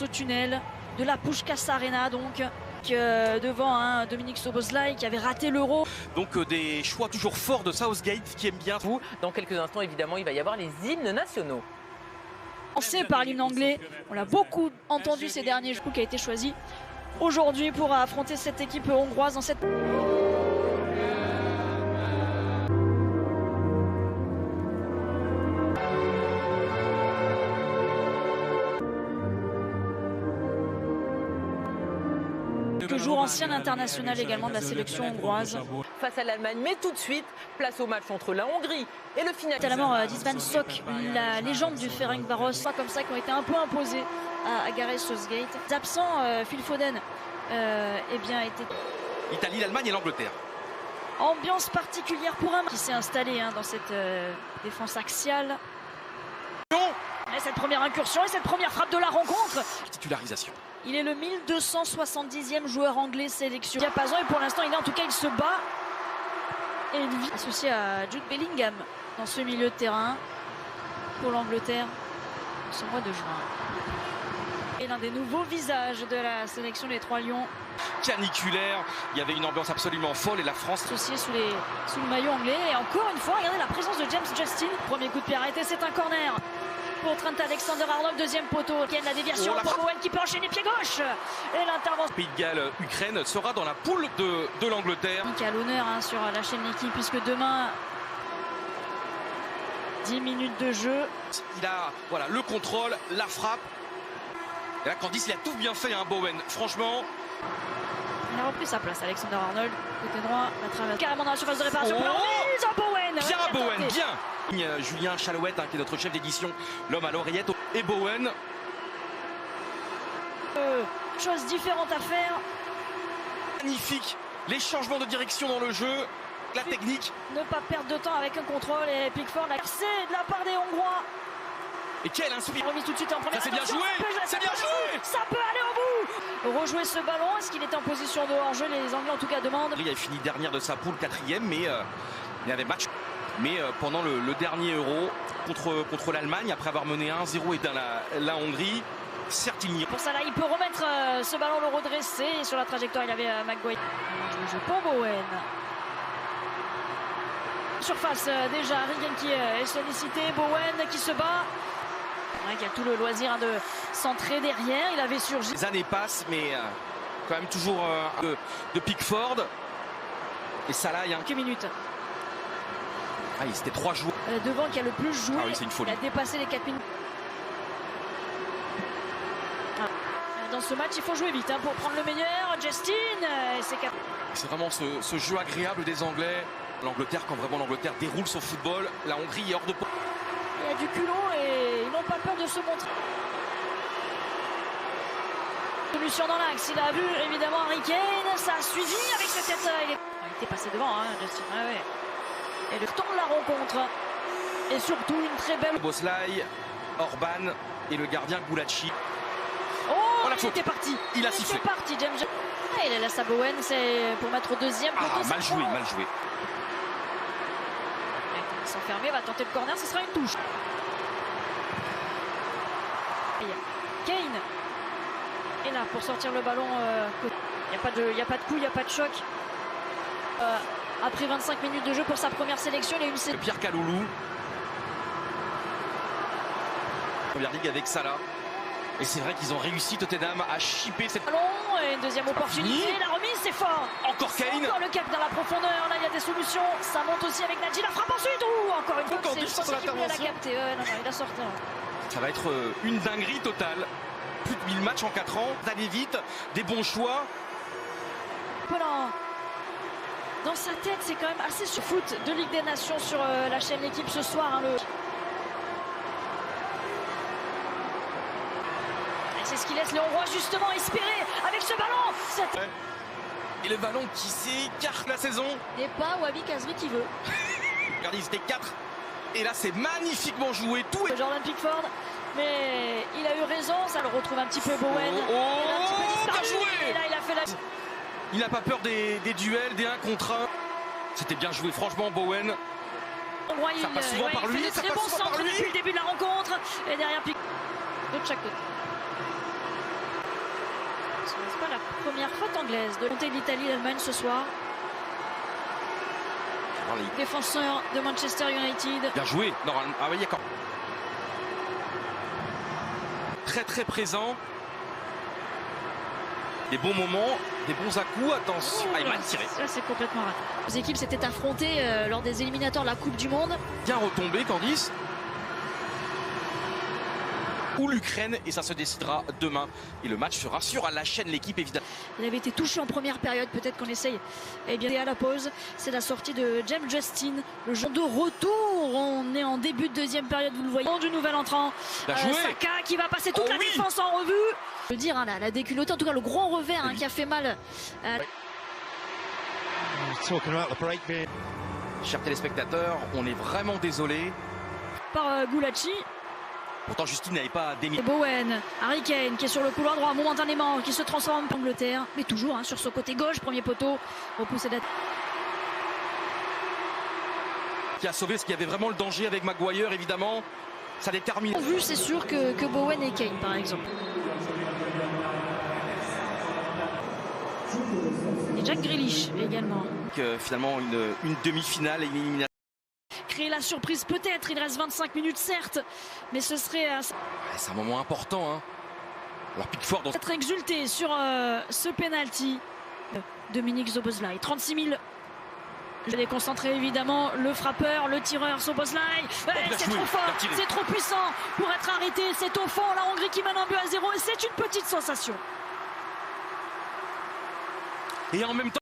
au tunnel de la Puskás Arena, donc devant Dominik Szoboszlai qui avait raté l'Euro. Donc des choix toujours forts de Southgate qui aime bien. Dans quelques instants, évidemment, il va y avoir les hymnes nationaux. Lancé par l'hymne anglais, on l'a beaucoup entendu ces derniers jours, qui a été choisi aujourd'hui pour affronter cette équipe hongroise dans cette... Toujours ancien international également de la sélection hongroise. Face à l'Allemagne, mais tout de suite, place au match entre la Hongrie et le finaliste. Notamment d'István Sok, la légende du Ferencváros, pas comme ça, qui ont été un peu imposés à Gareth Southgate. Les absents, Phil Foden, était... L'Italie, l'Allemagne et l'Angleterre. Ambiance particulière pour un qui s'est installé dans cette défense axiale. Et cette première incursion et cette première frappe de la rencontre. Titularisation. Il est le 1270e joueur anglais sélectionné. Diapason et pour l'instant, il se bat. Et il vit associé à Jude Bellingham dans ce milieu de terrain pour l'Angleterre ce mois de juin. Et l'un des nouveaux visages de la sélection des Trois Lions. Caniculaire, il y avait une ambiance absolument folle et la France associée sous le maillot anglais. Et encore une fois, regardez la présence de James Justin. Premier coup de pied arrêté, c'est un corner pour Trent Alexander-Arnold, deuxième poteau. La déviation pour Bowen qui peut enchaîner pied gauche. Et l'intervention. Pays de Galles, Ukraine sera dans la poule de l'Angleterre. Qui a l'honneur sur la chaîne L'équipe, puisque demain, 10 minutes de jeu. Il a le contrôle, la frappe. Et là, Candice, il a tout bien fait, Bowen. Franchement. Il a repris sa place, Alexander-Arnold. Côté droit, la traverse carrément dans la surface de réparation. Bowen. Bien Bowen, bien. Julien Chalouette, qui est notre chef d'édition, l'homme à l'oreillette, et Bowen. Chose différente à faire. Magnifique, les changements de direction dans le jeu, la technique. Ne pas perdre de temps avec un contrôle et Pickford l'a cassé de la part des Hongrois. Et quelle inspiration. Remise tout de suite en première. Ça c'est bien joué, c'est bien joué. Ça peut aller au bout. Rejouer ce ballon, est-ce qu'il était en position de hors-jeu? Les Anglais en tout cas demandent. Il a fini dernière de sa poule, 4e, mais il y avait match. Mais pendant le dernier Euro contre l'Allemagne, après avoir mené 1-0 et dans la Hongrie, certes il n'y est pour ça là, il peut remettre ce ballon, le redresser. Et sur la trajectoire, il avait Maguire. Le jeu pour Bowen. Surface déjà, Regan qui est sollicité, Bowen qui se bat. Qui a tout le loisir de centrer derrière. Il avait surgi. Les années passent, mais quand même toujours de Pickford. Et ça là, il y a quelques minutes. C'était 3 joueurs. Devant qui a le plus joué. Ah oui, c'est une folie. Il a dépassé les 4 minutes. Dans ce match, il faut jouer vite pour prendre le meilleur. Justin, c'est vraiment ce jeu agréable des Anglais. L'Angleterre, quand vraiment l'Angleterre déroule son football, la Hongrie est hors de... Il y a du culot et ils n'ont pas peur de se montrer. Solution dans l'axe, il a vu évidemment Harry Kane, ça a suivi avec cette tête. Il était passé devant, Justin. Et le temps de la rencontre. Et surtout une très belle... Szoboszlai, Orban et le gardien Gulacsi. Oh, il était parti. Il a sifflé. C'est parti, James. Il laisse à Bowen, c'est pour mettre au deuxième. Mal joué, mal joué. Il s'enfermer, va tenter le corner, ce sera une touche. Kane. Et là, pour sortir le ballon, il n'y a pas de coup, il n'y a pas de choc. Après 25 minutes de jeu pour sa première sélection, il y a une... Pierre Kaloulou. Première ligue avec Salah. Et c'est vrai qu'ils ont réussi, Tottenham, à chipper cette... ballon et une deuxième opportunité. La remise, c'est fort. Encore Kane. Encore le cap dans la profondeur. Là, il y a des solutions. Ça monte aussi avec Nadji. La frappe ensuite. Encore une fois, c'est l'intervention. Il a sorti. Ça va être une dinguerie totale. Plus de 1000 matchs en 4 ans. D'aller vite, des bons choix. Dans sa tête, c'est quand même assez sur foot de Ligue des Nations sur la chaîne L'équipe ce soir. C'est ce qui laisse les Hongrois justement espérer avec ce ballon. Et le ballon qui s'écarte la saison. Et pas Wabi Kazri qui veut. Regardez, c'était 4. Et là, c'est magnifiquement joué. Tout est... Jordan Pickford. Mais il a eu raison. Ça le retrouve un petit peu Bowen. Bien joué. Et là, il a fait la... Il n'a pas peur des duels, des 1 contre 1. C'était bien joué, franchement, Bowen. Ça passe souvent par lui. Il fait de très bons centres depuis le début de la rencontre. Et derrière, de chaque côté. C'est pas la première faute anglaise de monter l'Italie et l'Allemagne ce soir. Défenseur de Manchester United. Bien joué. Normalement. Ah oui, d'accord. Très très présent. Des bons moments, des bons à-coups. Attention. Ah, il m'a tiré. Ça, c'est complètement raté. Les équipes s'étaient affrontées lors des éliminatoires de la Coupe du Monde. Bien retombé, Candice. Ou l'Ukraine, et ça se décidera demain. Et le match sera sur la chaîne L'équipe, évidemment. Il avait été touché en première période, peut-être qu'on essaye. Eh bien, à la pause, c'est la sortie de James Justin, le joueur de retour. On est en début de deuxième période, vous le voyez. Du nouvel entrant, Saka, qui va passer toute la défense en revue. Je veux dire, hein, la déculottée, en tout cas le gros revers qui a fait mal. Chers téléspectateurs, on est vraiment désolé. Par Gulacsi. Pourtant, Justine n'avait pas démis. Bowen, Harry Kane qui est sur le couloir droit momentanément, qui se transforme en Angleterre, mais toujours sur ce côté gauche, premier poteau, repoussé d'être. Qui a sauvé ce qu'il y avait vraiment le danger avec Maguire, évidemment. Ça détermine. Vu, c'est sûr que Bowen et Kane, par exemple. Et Jack Grealish également. Finalement, une demi-finale et une élimination. Créer la surprise peut-être, il reste 25 minutes certes, mais ce serait... C'est un moment important. Hein. Alors Pickford... Être exulté sur ce penalty. Dominique Szoboszlai, 36 000. Je vais concentrer évidemment le frappeur, le tireur Szoboszlai. C'est trop fort, c'est trop puissant pour être arrêté. C'est au fond, la Hongrie qui mène un but à 0 et c'est une petite sensation. Et en même temps...